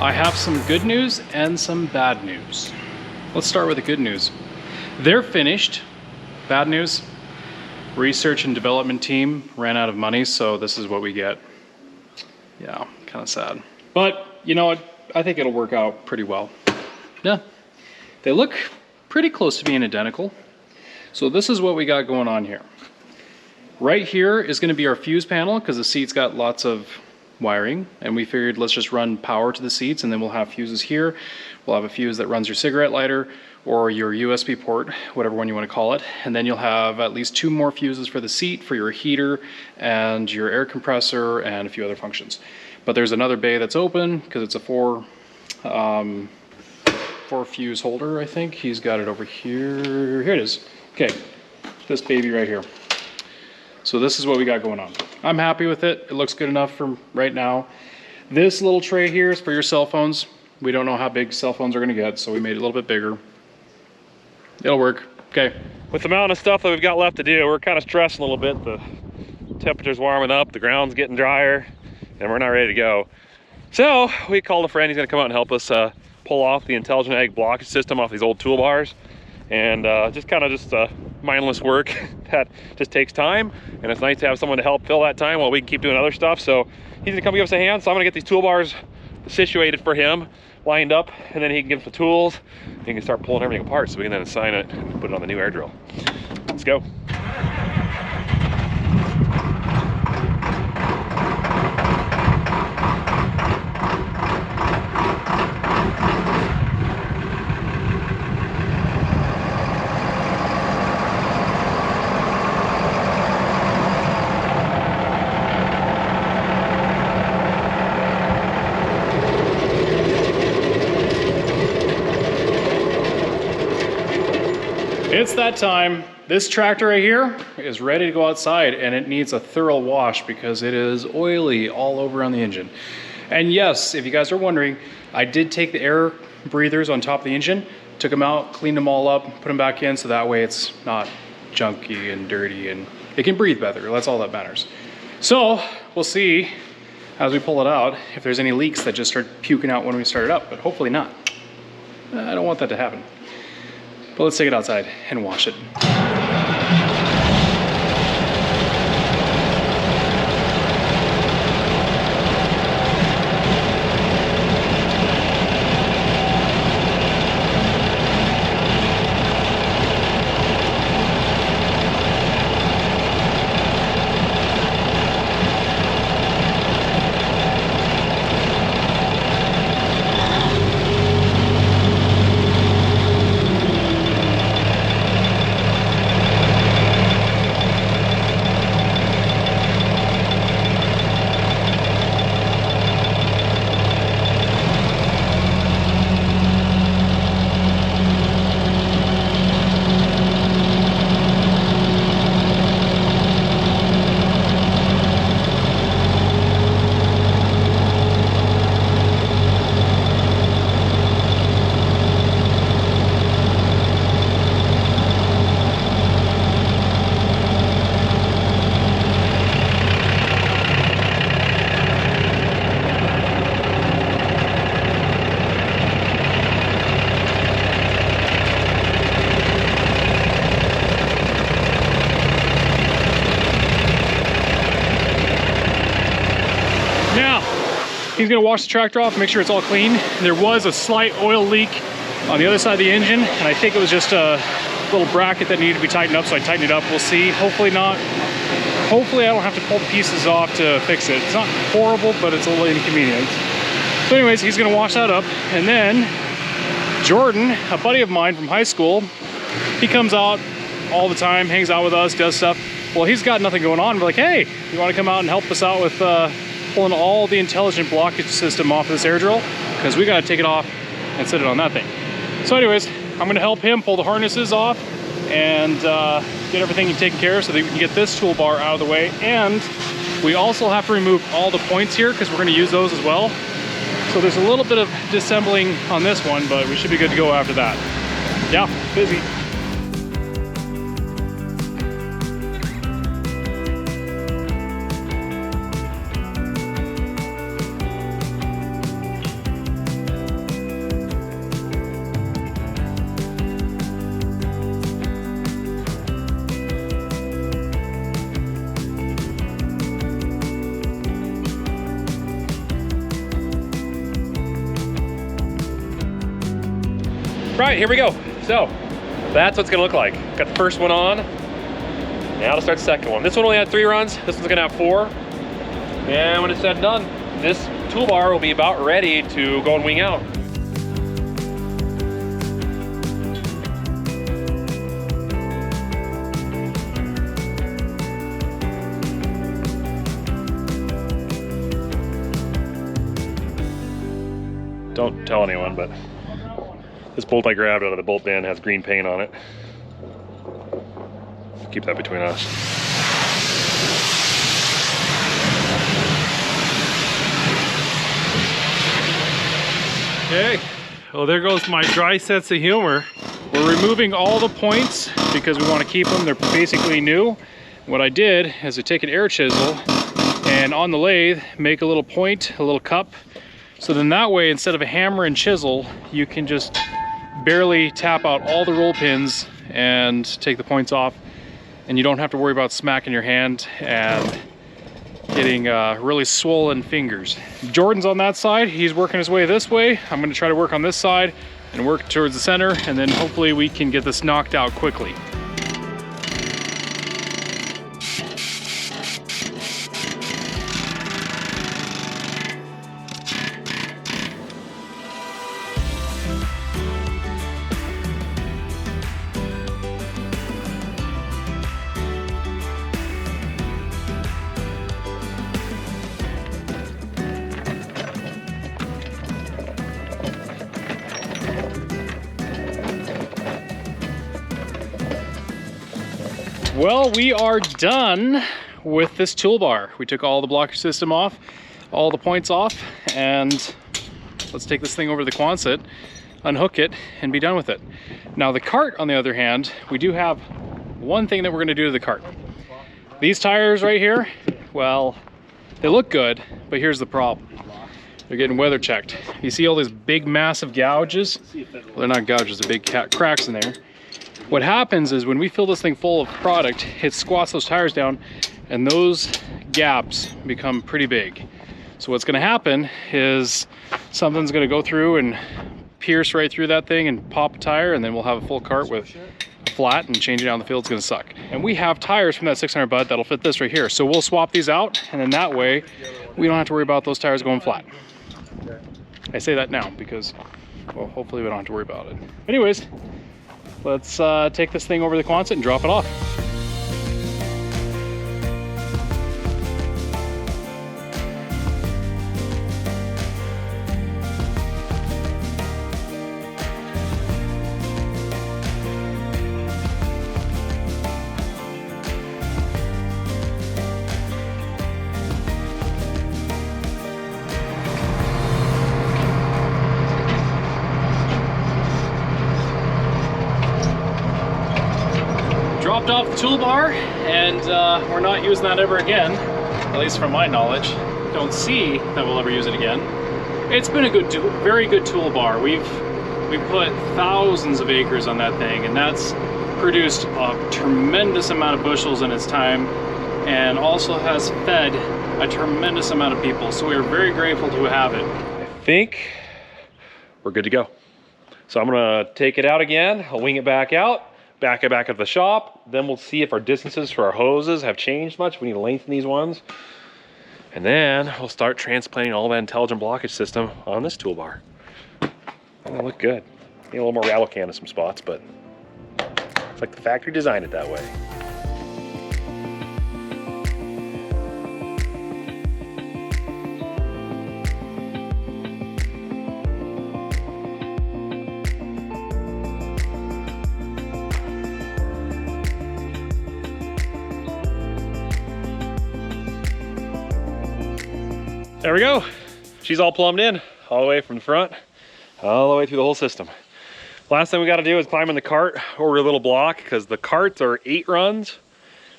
I have some good news and some bad news. Let's start with the good news. They're finished. Bad news, research and development team ran out of money, so this is what we get. Yeah, kind of sad. But you know what? I think it'll work out pretty well. Yeah, they look pretty close to being identical. So this is what we got going on here. Right here is going to be our fuse panel because the seat's got lots of wiring, and we figured let's just run power to the seats, and then we'll have fuses here. We'll have a fuse that runs your cigarette lighter or your USB port, whatever one you want to call it, and then you'll have at least 2 more fuses for the seat, for your heater and your air compressor and a few other functions. But there's another bay that's open because it's a 4 fuse holder, I think. He's got it over here. Here it is. Okay, this baby right here. So this is what we got going on. I'm happy with it. It looks good enough for right now. This little tray here is for your cell phones. We don't know how big cell phones are gonna get, so we made it a little bit bigger. It'll work, okay. With the amount of stuff that we've got left to do, we're kind of stressing a little bit. The temperature's warming up, the ground's getting drier, and we're not ready to go. So we called a friend. He's gonna come out and help us pull off the Intelligent Ag blockage system off these old toolbars. And just mindless work that just takes time, and it's nice to have someone to help fill that time while we can keep doing other stuff. So he's gonna come give us a hand. So I'm gonna get these toolbars situated for him, lined up, and then he can give us the tools. He can start pulling everything apart so we can then assign it and put it on the new air drill. Let's go. It's that time. This tractor right here is ready to go outside, and it needs a thorough wash because it is oily all over on the engine. And yes, if you guys are wondering, I did take the air breathers on top of the engine, took them out, cleaned them all up, put them back in so that way it's not junky and dirty and it can breathe better. That's all that matters. So we'll see as we pull it out if there's any leaks that just start puking out when we start it up, but hopefully not. I don't want that to happen. But let's take it outside and wash it. He's gonna wash the tractor off, make sure it's all clean. There was a slight oil leak on the other side of the engine, and I think it was just a little bracket that needed to be tightened up, so I tightened it up. We'll see. Hopefully not. Hopefully I don't have to pull the pieces off to fix it. It's not horrible, but it's a little inconvenient. So anyways, he's gonna wash that up, and then Jordan, a buddy of mine from high school, he comes out all the time, hangs out with us, does stuff. Well, he's got nothing going on. We're like, hey, you wanna come out and help us out with pulling all the intelligent blockage system off of this air drill? Because we gotta take it off and set it on that thing. So anyways, I'm gonna help him pull the harnesses off and get everything taken care of so that we can get this toolbar out of the way. And we also have to remove all the points here because we're gonna use those as well. So there's a little bit of disassembling on this one, but we should be good to go after that. Yeah, busy. Right, here we go. So that's what it's gonna look like. Got the first one on. Now to start the second one. This one only had 3 runs. This one's gonna have 4. And when it's said and done, this toolbar will be about ready to go and wing out. Don't tell anyone, but this bolt I grabbed out of the bolt bin has green paint on it. Keep that between us. Okay, well there goes my dry sense of humor. We're removing all the points because we want to keep them. They're basically new. What I did is I take an air chisel and on the lathe make a little point, a little cup. So then that way, instead of a hammer and chisel, you can just barely tap out all the roll pins and take the points off. And you don't have to worry about smacking your hand and getting really swollen fingers. Jordan's on that side. He's working his way this way. I'm gonna try to work on this side and work towards the center, and then hopefully we can get this knocked out quickly. Well, we are done with this toolbar. We took all the blocker system off, all the points off, and let's take this thing over to the Quonset, unhook it, and be done with it. Now the cart, on the other hand, we do have one thing that we're gonna do to the cart. These tires right here, well, they look good, but here's the problem. They're getting weather checked. You see all these big, massive gouges? Well, they're not gouges, they're big cracks in there. What happens is when we fill this thing full of product, it squats those tires down and those gaps become pretty big. So what's gonna happen is something's gonna go through and pierce right through that thing and pop a tire, and then we'll have a full cart with a flat, and changing down the field's gonna suck. And we have tires from that 600 bud that'll fit this right here. So we'll swap these out, and then that way we don't have to worry about those tires going flat. I say that now because, well, hopefully we don't have to worry about it. Anyways, let's take this thing over to the Quonset and drop it off. Dropped off the toolbar, and we're not using that ever again, at least from my knowledge. Don't see that we'll ever use it again. It's been a good, very good toolbar. We've put thousands of acres on that thing, and that's produced a tremendous amount of bushels in its time, and also has fed a tremendous amount of people. So we are very grateful to have it. I think we're good to go. So I'm gonna take it out again. I'll wing it back out. Back it back at the shop. Then we'll see if our distances for our hoses have changed much. We need to lengthen these ones. And then we'll start transplanting all that intelligent blockage system on this toolbar. It'll look good. Need a little more rattle can in some spots, but it's like the factory designed it that way. There we go. She's all plumbed in, all the way from the front, all the way through the whole system. Last thing we got to do is climb in the cart over a little block, because the carts are 8 runs.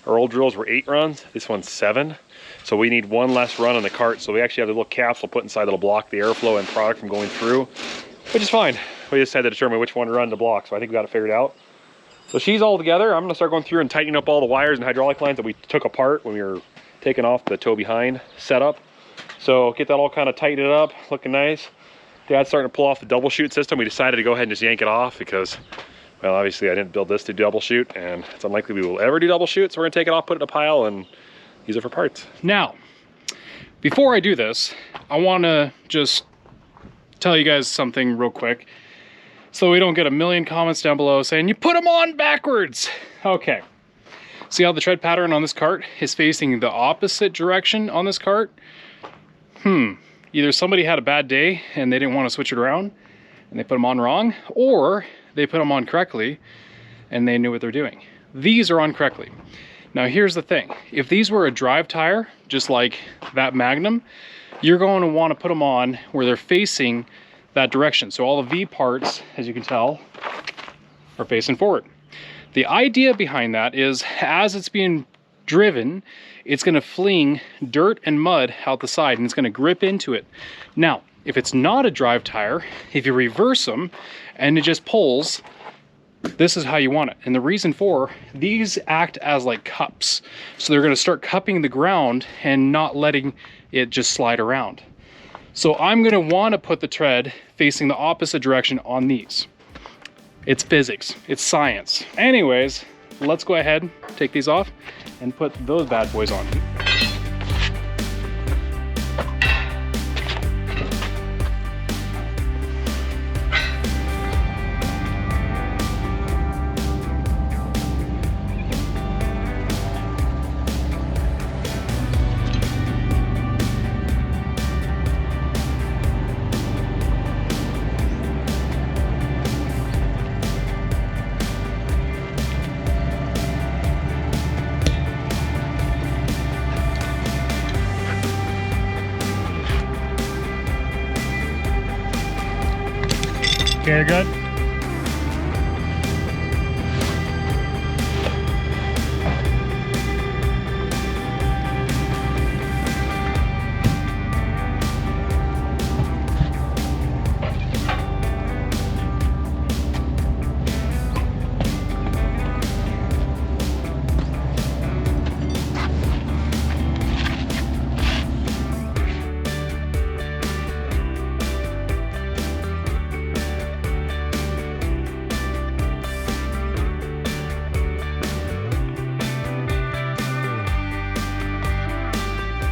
Our old drills were 8 runs. This one's 7. So we need 1 less run on the cart. So we actually have the little capsule put inside that'll block the airflow and product from going through, which is fine. We just had to determine which one to run to block. So I think we got it figured out. So she's all together. I'm going to start going through and tightening up all the wires and hydraulic lines that we took apart when we were taking off the tow behind setup. So get that all kind of tightened up, looking nice. Dad's starting to pull off the double chute system. We decided to go ahead and just yank it off because, well, obviously I didn't build this to double chute, and it's unlikely we will ever do double chute. So we're gonna take it off, put it in a pile, and use it for parts. Now, before I do this, I wanna just tell you guys something real quick so we don't get a million comments down below saying, you put them on backwards. Okay. See how the tread pattern on this cart is facing the opposite direction on this cart? Either somebody had a bad day and they didn't want to switch it around and they put them on wrong, or they put them on correctly and they knew what they're doing. These are on correctly. Now here's the thing. If these were a drive tire, just like that Magnum, you're going to want to put them on where they're facing that direction. So all the V parts, as you can tell, are facing forward. The idea behind that is as it's being driven, it's going to fling dirt and mud out the side and it's going to grip into it. Now, if it's not a drive tire, if you reverse them and it just pulls, this is how you want it. And the reason for, these act as like cups. So they're going to start cupping the ground and not letting it just slide around. So I'm going to want to put the tread facing the opposite direction on these. It's physics, it's science. Anyways, let's go ahead, take these off and put those bad boys on. Okay, good.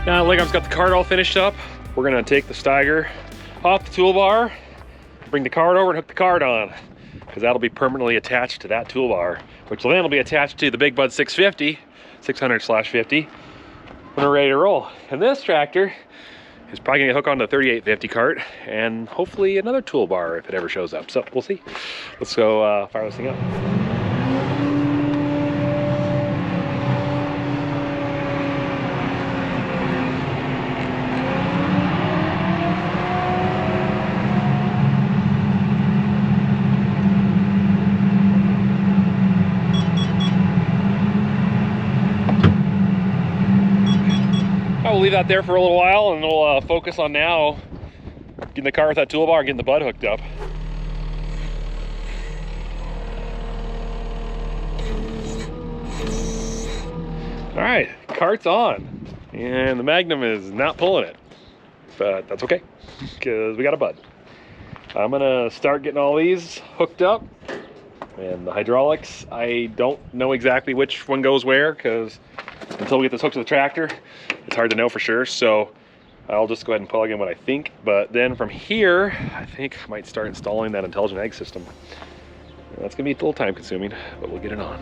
Now Legom's got the cart all finished up. We're gonna take the Steiger off the toolbar, bring the cart over and hook the cart on, because that'll be permanently attached to that toolbar, which then will be attached to the Big Bud 650, 600/50, when we're ready to roll. And this tractor is probably gonna hook on the 3850 cart and hopefully another toolbar if it ever shows up. So we'll see. Let's go fire this thing up. We'll leave that there for a little while and we'll focus on now getting the car with that toolbar and getting the bud hooked up. All right, cart's on and the Magnum is not pulling it, but that's okay because we got a bud. I'm gonna start getting all these hooked up, and the hydraulics, I don't know exactly which one goes where because until we get this hooked to the tractor, it's hard to know for sure. So I'll just go ahead and plug in what I think. But then from here, I think I might start installing that intelligent ag system. That's gonna be a little time consuming, but we'll get it on.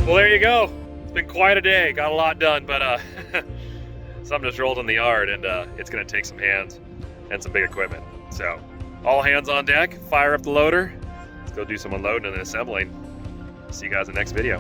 Well, there you go. It's been quite a day. Got a lot done, but something just rolled in the yard, and it's gonna take some hands and some big equipment. So all hands on deck, fire up the loader. Let's go do some unloading and assembling. See you guys in the next video.